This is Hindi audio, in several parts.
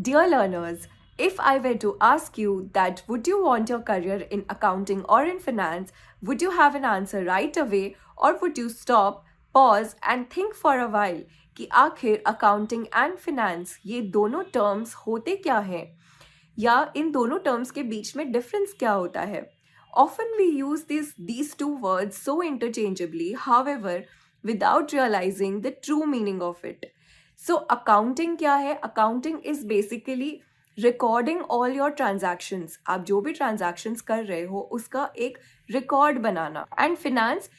Dear learners, if I were to ask you that would you want your career in accounting or in finance, would you have an answer right away or would you stop, pause and think for a while कि आखिर accounting and finance ये दोनों terms होते क्या हैं या इन दोनों terms के बीच में difference क्या होता है? Often we use these two words so interchangeably, however, without realizing the true meaning of it. So accounting क्या है? Accounting is basically recording all your transactions. आप जो भी ट्रांजैक्शंस कर रहे हो उसका एक रिकॉर्ड बनाना. And finance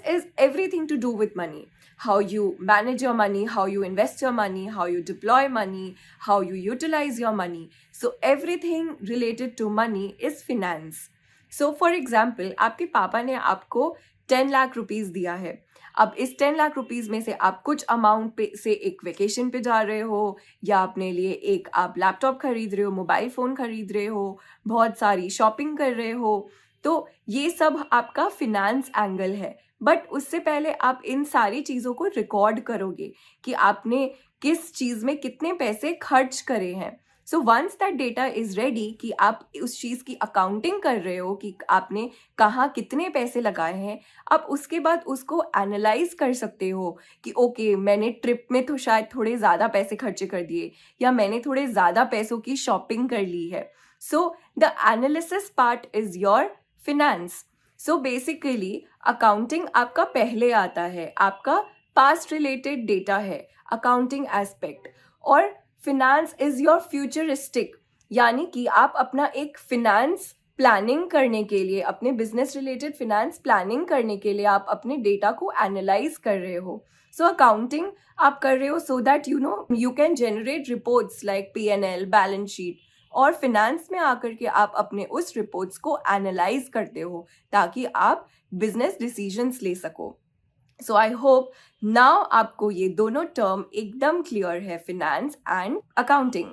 is everything to do with money. How you manage your money, how you invest your money, how you deploy money, how you utilise your money. So everything related to money is finance. So for example, आपके पापा ने आपको 10 लाख रुपीज़ दिया है. अब इस 10 लाख रुपीज़ में से आप कुछ अमाउंट पे से एक वेकेशन पे जा रहे हो या अपने लिए एक आप लैपटॉप खरीद रहे हो, मोबाइल फ़ोन खरीद रहे हो, बहुत सारी शॉपिंग कर रहे हो. तो ये सब आपका फिनेंस एंगल है. बट उससे पहले आप इन सारी चीज़ों को रिकॉर्ड करोगे कि आपने किस चीज़ में कितने पैसे खर्च करे हैं. So once that data is ready कि आप उस चीज़ की अकाउंटिंग कर रहे हो कि आपने कहाँ कितने पैसे लगाए हैं, आप उसके बाद उसको एनालाइज कर सकते हो कि ओके, मैंने ट्रिप में तो शायद थोड़े ज़्यादा पैसे खर्चे कर दिए या मैंने थोड़े ज़्यादा पैसों की शॉपिंग कर ली है. So the analysis part is your finance. So basically accounting आपका पहले आता है, आपका पास्ट रिलेटेड डेटा है अकाउंटिंग एस्पेक्ट. और फिनेंस इज योर फ्यूचरिस्टिक, यानी कि आप अपना एक फिनेंस प्लानिंग करने के लिए, अपने बिजनेस रिलेटेड फिनेंस प्लानिंग करने के लिए आप अपने डेटा को एनालाइज कर रहे हो. सो अकाउंटिंग आप कर रहे हो so that you can generate reports like P&L, balance sheet. और फिनेंस में आकर के आप अपने उस रिपोर्ट्स को एनालाइज करते हो ताकि आप बिजनेस डिसीजंस ले सको. सो आई होप नाउ आपको ये दोनों टर्म एकदम क्लियर है, फिनेंस एंड अकाउंटिंग.